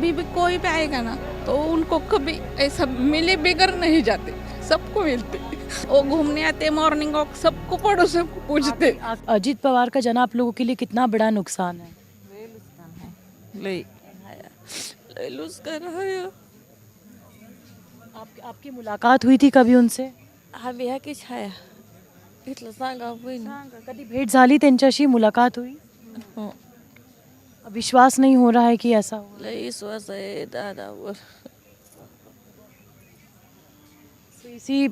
कभी भी कोई भी आएगा ना तो उनको कभी ऐसा मिले बगैर नहीं जाते, सबको मिलते। वो घूमने आते, मॉर्निंग वॉक, सबको पड़ोसियों को पूछते। अजित पवार का जाना आप लोगों के लिए कितना बड़ा नुकसान है? लूज कर रहा है। आपकी मुलाकात हुई थी कभी उनसे? आम्ही ह्या की छाया इथलं सांगा होईन. कधी भेट झाली त्यांच्याशी, मुलाकात हुई? हो, विश्वास नहीं हो रहा है कि ऐसा हो? लई विश्वास आहे दादावर. तो इसी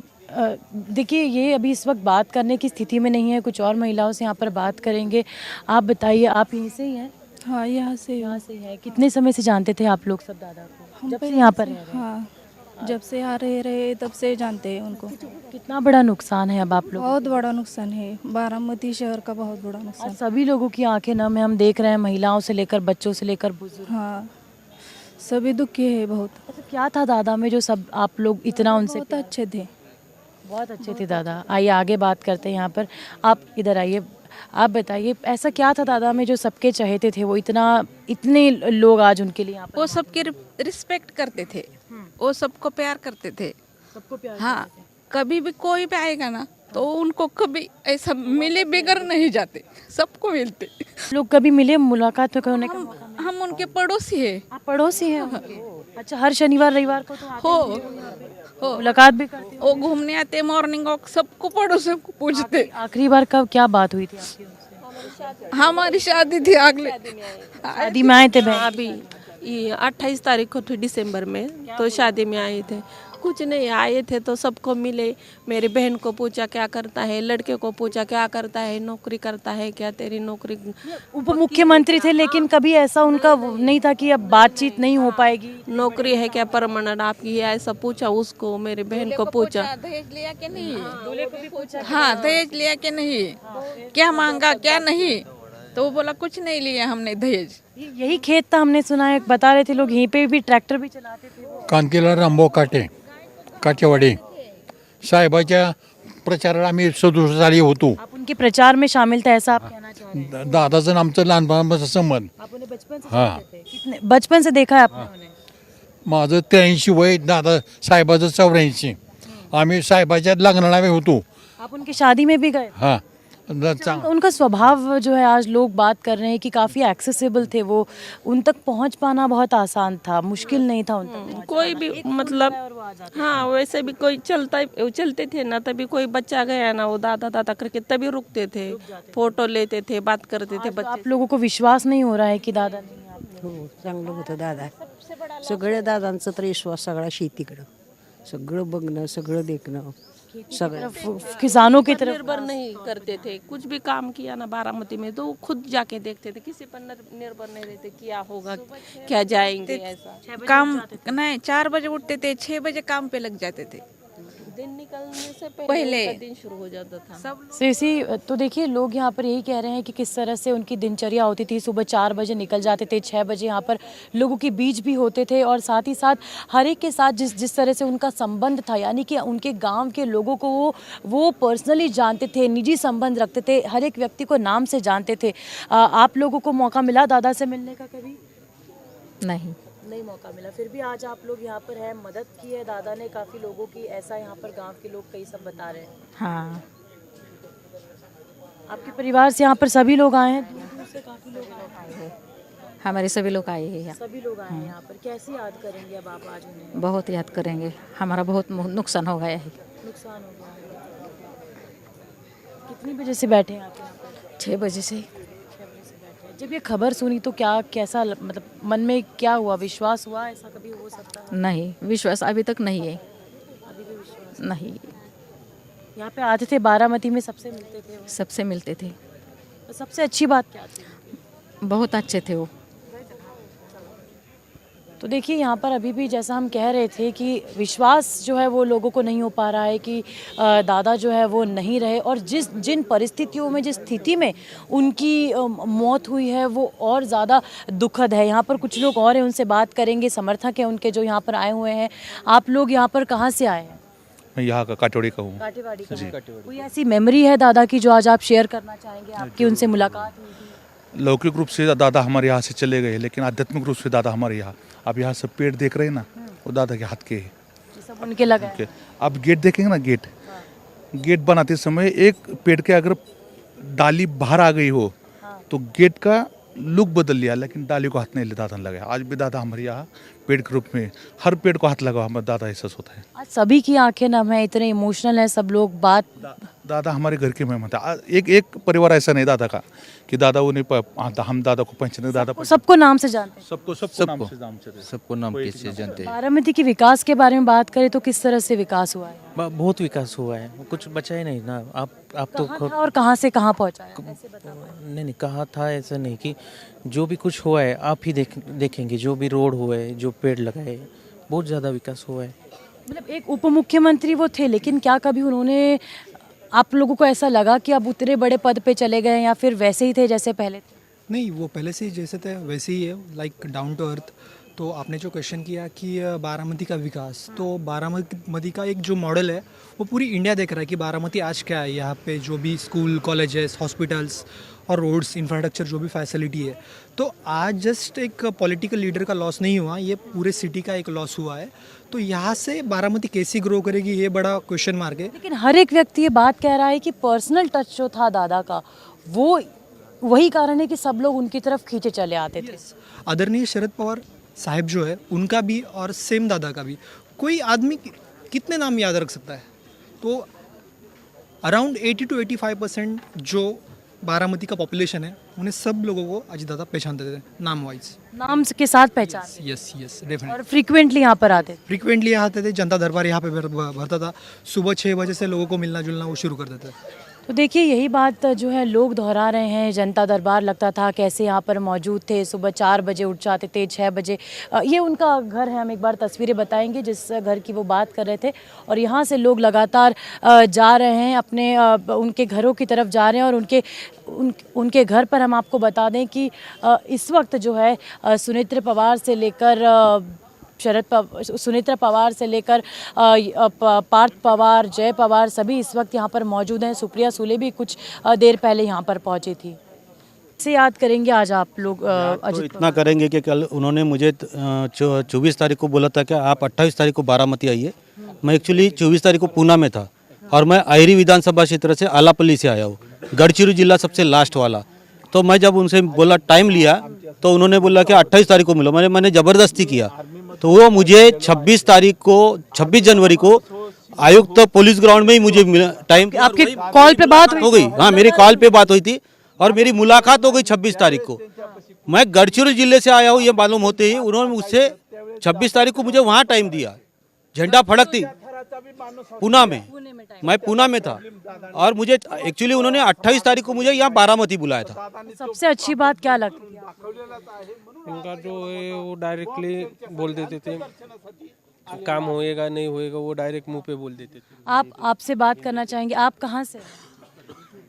देखिए, ये अभी इस वक्त बात करने की स्थिति में नहीं है, कुछ और महिलाओं से यहाँ पर बात करेंगे। आप बताइए, आप यहीं से ही हैं? हाँ, यहाँ से यहाँ से ही है। कितने समय से जानते थे आप लोग सब दादा को, हम जब से पहले यहाँ पर से- रह रहे हैं? हाँ, जब से यहाँ रहे तब से जानते हैं उनको। कितना बड़ा नुकसान है अब आप लोग? बहुत बड़ा नुकसान है, बारामती शहर का बहुत बड़ा नुकसान। आज सभी लोगों की आंखें नम है, हम देख रहे हैं, महिलाओं से लेकर बच्चों से लेकर बुजुर्ग। हाँ, सभी दुखी है बहुत। अच्छा, क्या था दादा में जो सब आप लोग इतना उनसे बहुत अच्छे थे। बहुत अच्छे थे दादा? आइए आगे बात करते हैं यहाँ पर। आप इधर आइए, आप बताइए, ऐसा क्या था दादा में जो सबके चाहते थे? वो इतने लोग आज उनके लिए यहाँ पर वो सबके रिस्पेक्ट करते थे, वो सबको प्यार करते थे। सबको प्यार हाँ, कभी भी कोई भी आएगा ना तो उनको कभी ऐसा मिले बगैर नहीं जाते, सबको मिलते। लोग कभी मिले, मुलाकात में होने का मौका? हम उनके पड़ोसी है। आप पड़ोसी हैं उनके? अच्छा, हर शनिवार रविवार को तो आते हो हैं, मुलाकात भी करते हैं? वो घूमने आते, मॉर्निंग वॉक, सबको पड़ोसियों को पूछते। आखिरी बार कब क्या बात हुई थी आपकी उनसे? हमारी शादी थी अगले शादी में आए थे बहन? अभी ये 28 तारीख को थी दिसंबर में, तो शादी में आए थे। कुछ नहीं, आए थे तो सबको मिले। मेरी बहन को पूछा क्या करता है, लड़के को पूछा क्या करता है, नौकरी करता है क्या, तेरी नौकरी। उप मुख्यमंत्री थे, लेकिन कभी ऐसा उनका नहीं था कि अब बातचीत नहीं हो पाएगी? नौकरी है क्या परमानेंट आपकी, ये ऐसा पूछा उसको, मेरी बहन को पूछा। दहेज लिया कि नहीं? हाँ, दहेज लिया कि नहीं, क्या मांगा क्या नहीं, तो वो बोला कुछ नहीं लिया हमने दहेज। यही खेत था, हमने सुना है, बता रहे थे लोग, यहीं पे भी ट्रॅक्टर भी चलाते थे वो। कांतीलाल रामभाऊ काटेवाडी साहेबाच्या प्रचाराला आम्ही सदुसरी होतो. आप उनके प्रचार में शामिल थे, ऐसा आप कहना चाह रहे हैं? दादाचं आणि आमचं लहानपणापासून संबंध. आप उन्हें बचपन से हाँ. जानते थे? कितने बचपन से देखा है आपने उन्हें? माझं 83 वय, दादा साहेबाचं 84. आम्ही साहेबाच्या लग्नाला होतो. आप उनकी शादी में भी गए? हां, उनका स्वभाव जो है, आज लोग बात कर रहे हैं कि काफ़ी एक्सेसिबल थे वो, उन तक पहुंच पाना बहुत आसान था, मुश्किल नहीं था उन तक पहुंच कोई भी मतलब, हाँ वैसे भी कोई चलते थे ना, तभी कोई बच्चा गया ना, वो दादा दादा करके तभी रुकते थे, फोटो लेते थे, बात करते थे तो बच्चे। आप लोगों को विश्वास नहीं हो रहा है कि दादा नहीं है आप लोग? हो, चांगलं होतं दादा. सगळ्या दादांचं तर विश्वास सगळा शेतीकडं, सगळं बघणं, सगळं देखणं, सगळं. किसानों की तरफ निर्भर नहीं करते थे, कुछ भी काम किया ना बारामती में तो खुद जाके देखते थे, किसी पर निर्भर नहीं रहते क्या होगा क्या जाएंगे ऐसा। काम नहीं, 4 बजे उठते थे, 6 बजे काम पे लग जाते थे। दिन निकलने से पहले पहले उनका दिन शुरू हो जाता था। सब इसी तो देखिए, लोग यहाँ पर यही कह रहे हैं कि किस तरह से उनकी दिनचर्या होती थी। सुबह 4 बजे निकल जाते थे, 6 बजे यहाँ पर लोगों के बीच भी होते थे, और साथ ही साथ हर एक के साथ जिस तरह से उनका संबंध था, यानी कि उनके गांव के लोगों को वो पर्सनली जानते थे, निजी संबंध रखते थे, हर एक व्यक्ति को नाम से जानते थे। आप लोगों को मौका मिला दादा से मिलने का कभी? नहीं मौका मिला, फिर भी आज आप लोग यहाँ पर है, मदद की है दादा ने काफ़ी लोगों की, ऐसा यहाँ पर गांव के लोग कई सब बता रहे हैं। हाँ, आपके परिवार से यहाँ पर सभी लोग आए हैं? दूर से काफ़ी लोग आए हैं? हमारे सभी लोग आए हैं यहाँ, सभी लोग आए हैं यहाँ पर। कैसे याद करेंगे अब आप आज उन्हें? बहुत याद करेंगे, हमारा बहुत नुकसान हो गया है। नुकसान हो गया है। कितनी बजे से बैठे हैं आप यहाँ पर? 6 बजे से। 6 बजे से बैठे हैं। जब ये खबर सुनी तो कैसा मतलब मन में क्या हुआ, विश्वास हुआ ऐसा कभी हो सकता है? नहीं, विश्वास अभी तक नहीं है। अभी भी विश्वास नहीं, यहाँ पे आते थे, बारामती में सबसे मिलते थे वो? सबसे मिलते थे, तो सबसे अच्छी बात क्या थी? बहुत अच्छे थे वो। तो देखिए, यहाँ पर अभी भी जैसा हम कह रहे थे कि विश्वास जो है वो लोगों को नहीं हो पा रहा है कि दादा जो है वो नहीं रहे, और जिन परिस्थितियों में, जिस स्थिति में उनकी मौत हुई है वो और ज़्यादा दुखद है। यहाँ पर कुछ लोग और हैं, उनसे बात करेंगे, समर्थक हैं उनके जो यहाँ पर आए हुए हैं। आप लोग यहाँ पर कहाँ से आए हैं? मैं यहाँ का काटोड़ी का हूँ। काटेवाड़ी का हैं। कोई ऐसी मेमोरी है दादा की जो आज आप शेयर करना चाहेंगे? आपकी उनसे मुलाकात हुई थी? लौकिक रूप से दादा हमारे यहाँ से चले गए, लेकिन आध्यात्मिक रूप से दादा हमारे यहाँ, अब यहाँ सब पेड़ देख रहे हैं ना, वो दादा के हाथ के है। सब उनके लगा है। ओके, अब गेट देखेंगे ना, गेट बनाते समय एक पेड़ के अगर डाली बाहर आ गई हो तो गेट का लुक बदल लिया, लेकिन डाली को हाथ नहीं दादा ने लगाया। आज भी दादा हमारे यहाँ पेड़ के रूप में हर पेड़ को हाथ लगा हमारे दादा एहसास होता है। आज सभी की आंखें नम है, इतने इमोशनल है सब लोग। बात दादा हमारे घर के मेहमान था। एक परिवार ऐसा नहीं दादा का कि दादा उन्हें हम दादा को पहचाने, दादा सबको नाम से जानते हैं। सबको नाम कैसे जानते हैं। बारामती के विकास के बारे में बात करें तो किस तरह से विकास हुआ है? बहुत विकास हुआ है, कुछ बचा ही नहीं ना। आप तो कहाँ था और कहाँ से कहाँ पहुँचा है? नहीं कहा था ऐसा नहीं कि जो भी कुछ हुआ है आप ही देखेंगे। जो भी रोड हुआ है, जो पेड़ लगाए, बहुत ज़्यादा विकास हुआ है। मतलब एक उप मुख्यमंत्री वो थे, लेकिन क्या कभी उन्होंने, आप लोगों को ऐसा लगा कि अब उतने बड़े पद पे चले गए या फिर वैसे ही थे जैसे पहले थे? नहीं, वो पहले से ही जैसे थे वैसे ही है, लाइक डाउन टू अर्थ। तो आपने जो क्वेश्चन किया कि बारामती का विकास, तो बारामती का एक जो मॉडल है वो पूरी इंडिया देख रहा है कि बारामती आज क्या है। यहाँ पे जो भी स्कूल, कॉलेजेस, हॉस्पिटल्स और रोड्स, इंफ्रास्ट्रक्चर, जो भी फैसिलिटी है, तो आज जस्ट एक पॉलिटिकल लीडर का लॉस नहीं हुआ, ये पूरे सिटी का एक लॉस हुआ है। तो यहाँ से बारामती कैसी ग्रो करेगी, ये बड़ा क्वेश्चन मार्क है। लेकिन हर एक व्यक्ति ये बात कह रहा है कि पर्सनल टच जो था दादा का, वो वही कारण है कि सब लोग उनकी तरफ खींचे चले आते थे। आदरणीय शरद पवार साहब जो है उनका भी और सेम दादा का भी, कोई आदमी कितने नाम याद रख सकता है? तो अराउंड 80 to 85% जो बारामती का पॉपुलेशन है, उन्हें सब लोगों को अजय दादा पहचानते थे नाम वाइज, नाम के साथ पहचान। Yes definitely. और फ्रीक्वेंटली यहाँ पर आते थे। फ्रीक्वेंटली आते थे, जनता दरबार यहाँ पे भरता था, सुबह 6 बजे से लोगों को मिलना जुलना वो शुरू कर देते थे। तो देखिए यही बात जो है लोग दोहरा रहे हैं। जनता दरबार लगता था, कैसे यहाँ पर मौजूद थे, सुबह 4 बजे उठ जाते थे, 6 बजे। ये उनका घर है, हम एक बार तस्वीरें बताएंगे जिस घर की वो बात कर रहे थे। और यहाँ से लोग लगातार जा रहे हैं, अपने उनके घरों की तरफ जा रहे हैं। और उनके घर पर हम आपको बता दें कि इस वक्त जो है सुनेत्र पवार से लेकर सुनेत्रा पवार से लेकर पार्थ पवार, जय पवार, सभी इस वक्त यहाँ पर मौजूद हैं। सुप्रिया सुले भी कुछ देर पहले यहाँ पर पहुँची थी। से याद करेंगे आज आप लोग तो इतना करेंगे कि कल उन्होंने मुझे 24 तारीख को बोला था कि आप 28 तारीख को बारामती आइए। मैं एक्चुअली 24 तारीख को पूना में था और मैं आयरी विधानसभा क्षेत्र से आलापल्ली से आया हूँ, गढ़चिरोली जिला सबसे लास्ट वाला। तो मैं जब उनसे बोला टाइम लिया तो उन्होंने बोला कि 28 तारीख को मिलो। मैंने ज़बरदस्ती किया तो वो मुझे 26 जनवरी को आयुक्त पुलिस ग्राउंड में ही मुझे टाइम। आपके कॉल पे बात हो गई? हाँ, मेरी कॉल पे बात हुई थी और मेरी मुलाकात हो गई 26 तारीख को। मैं गढ़चिरोली जिले से आया हूँ ये मालूम होते ही उन्होंने मुझसे 26 तारीख को मुझे वहाँ टाइम दिया। झंडा फड़कती पूना में, मैं पूना में था और मुझे एक्चुअली उन्होंने 28 तारीख को मुझे यहाँ बारामती बुलाया था। सबसे अच्छी बात क्या लगती है? उनका जो है वो डायरेक्टली बोल देते थे, काम होएगा नहीं होएगा वो डायरेक्ट मुंह पे बोल देते थे। आपसे बात करना चाहेंगे, आप कहाँ से?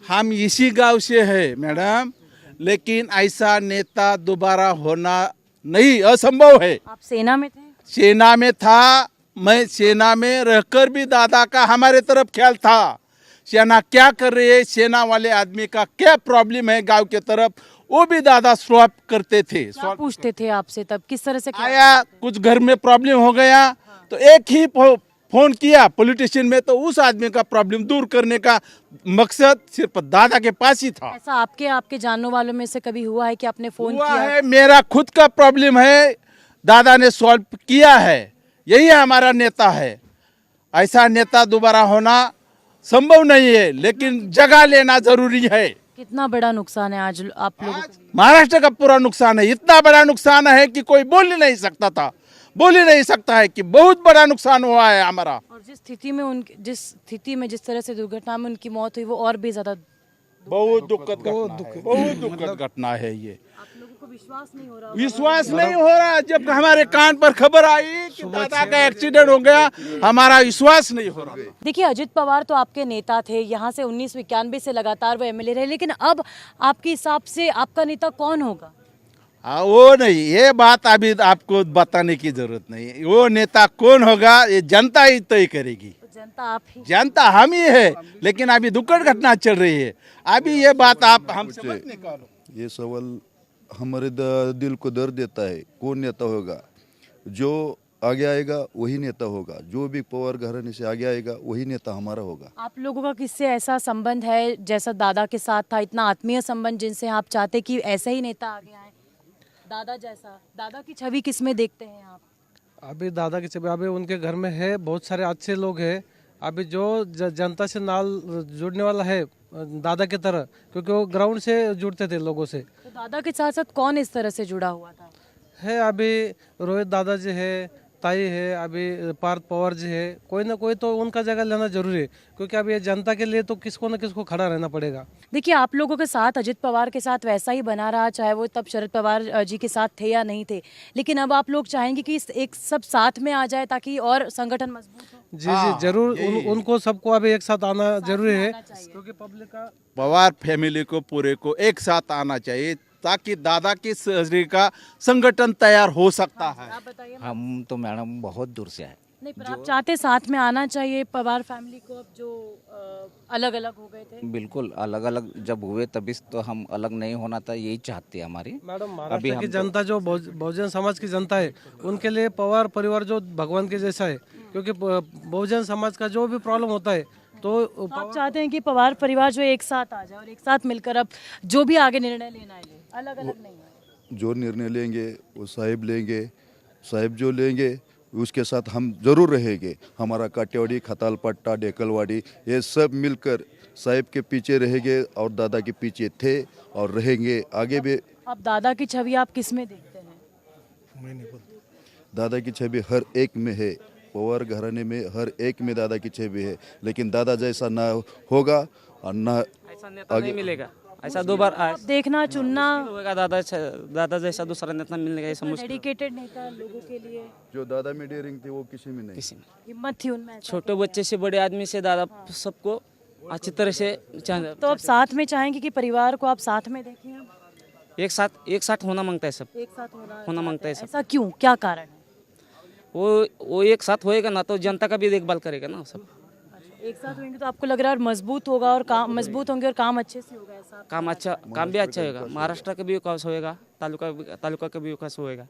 हम इसी गांव से है मैडम, लेकिन ऐसा नेता दोबारा होना नहीं, असंभव है। आप सेना में थे? सेना में था, मैं सेना में रहकर भी दादा का हमारे तरफ ख्याल था। सेना क्या कर रही है, सेना वाले आदमी का क्या प्रॉब्लम है गांव के तरफ, वो भी दादा सॉल्व करते थे। क्या पूछते थे आपसे तब, किस तरह से? आया कुछ घर में प्रॉब्लम हो गया तो एक ही फोन किया पॉलिटिशियन में, तो उस आदमी का प्रॉब्लम दूर करने का मकसद सिर्फ दादा के पास ही था। ऐसा आपके जानने वालों में से कभी हुआ है कि आपने फोन हुआ किया है? मेरा खुद का प्रॉब्लम है, दादा ने सॉल्व किया है, यही हमारा नेता है। ऐसा नेता दोबारा होना संभव नहीं है, लेकिन जगह लेना जरूरी है। कितना बड़ा नुकसान है आज आप लोगों को? महाराष्ट्र का पूरा नुकसान है, इतना बड़ा नुकसान है कि कोई बोल ही नहीं सकता था, बोल ही नहीं सकता है कि बहुत बड़ा नुकसान हुआ है हमारा। और जिस स्थिति में जिस तरह से दुर्घटना में उनकी मौत हुई वो और भी ज्यादा बहुत दुखद घटना है ये। आप लोगों को विश्वास नहीं हो रहा? विश्वास नहीं हो रहा। जब हमारे कान पर खबर आई कि दादा का एक्सीडेंट हो गया, हमारा विश्वास नहीं हो रहा। देखिए अजित पवार तो आपके नेता थे, यहाँ से 1991 से लगातार वो एमएलए रहे, लेकिन अब आपके हिसाब से आपका नेता कौन होगा? वो नहीं, ये बात अभी आपको बताने की जरूरत नहीं। वो नेता कौन होगा ये जनता ही तय करेगी। जनता आप ही? जनता हम ही है, लेकिन अभी दुखद घटना चल रही है। अभी ये बात आप हमसे मत निकालो। ये सवाल हमारे दिल को दर्द देता है। कौन नेता होगा? जो आगे आएगा वही नेता होगा। जो भी पवार घराने से आगे आएगा वही नेता हमारा होगा। आप लोगों का किससे ऐसा संबंध है जैसा दादा के साथ था, इतना आत्मीय संबंध जिनसे आप चाहते कि ऐसा ही नेता आगे आए, दादा जैसा? दादा की छवि किस में देखते हैं आप? अभी दादा की छवि अभी उनके घर में है, बहुत सारे अच्छे लोग हैं। अभी जो जनता से नाल जुड़ने वाला है दादा की तरह, क्योंकि वो ग्राउंड से जुड़ते थे लोगों से। तो दादा के साथ साथ कौन इस तरह से जुड़ा हुआ था? है अभी रोहित दादा जी है, ताई है, अभी पार्थ पवार जी है। कोई ना कोई तो उनका जगह लेना जरूरी है, क्योंकि अब ये जनता के लिए तो किसको ना किसको खड़ा रहना पड़ेगा। देखिए, आप लोगों के साथ अजित पवार के साथ वैसा ही बना रहा, चाहे वो तब शरद पवार जी के साथ थे या नहीं थे, लेकिन अब आप लोग चाहेंगे कि एक सब साथ में आ जाए ताकि और संगठन मजबूत हो। जी जरूर, उनको सबको अभी एक साथ आना जरूरी है, क्योंकि पब्लिक का पवार फैमिली को पूरे को एक साथ आना चाहिए ताकि दादा की सर्जरी का संगठन तैयार हो सकता है। आप बताइए। हम तो मैडम बहुत दूर से आए। नहीं, पर आप चाहते साथ में आना चाहिए पवार फैमिली को, अब जो अलग अलग हो गए थे। बिल्कुल अलग अलग जब हुए तभी तो हम अलग नहीं होना था, यही चाहते हैं हमारी। मैडम, महाराष्ट्र की जनता जो बहुजन समाज की जनता है, उनके लिए पवार परिवार जो भगवान के जैसा है, क्योंकि बहुजन समाज का जो भी प्रॉब्लम होता है तो आप चाहते हैं कि पवार परिवार जो एक साथ आ जाए और एक साथ मिलकर अब जो भी आगे निर्णय लेना है, अलग अलग नहीं है। जो निर्णय लेंगे वो साहिब लेंगे, साहिब जो लेंगे उसके साथ हम जरूर रहेंगे। हमारा काटेवाड़ी, खतालपट्टा, डेकलवाड़ी ये सब मिलकर साहिब के पीछे रहेंगे और दादा के पीछे थे और रहेंगे आगे भी। अब दादा की छवि आप किस में देखते हैं? दादा की छवि हर एक में है, पवार घराने में हर एक में दादा की छवि है, लेकिन दादा जैसा ना होगा और ना ऐसा नेता नहीं मिलेगा। ऐसा दो बार देखना चुनना होगा, दादा जैसा दूसरा नेता मिलने का ऐसा मुश्किल। डेडिकेटेड नेता लोगों के लिए जो दादा में डेयरिंग थी वो किसी में नहीं। हिम्मत थी उनमें। छोटे बच्चे से बड़े आदमी से दादा सबको अच्छी तरह से तो अब साथ में चाहेंगे कि परिवार को आप साथ में देखें? अब एक साथ होना मांगता है, सब एक साथ होना मांगता है सब। ऐसा क्यों, क्या कारण है? वो एक साथ होएगा ना तो जनता का भी देखभाल करेगा ना सब। एक साथ होंगे तो आपको लग रहा है और मजबूत होगा और काम मजबूत होंगे और काम अच्छे से होगा। ऐसा काम भी अच्छा होगा, महाराष्ट्र का भी विकास होएगा, तालुका का भी विकास होएगा।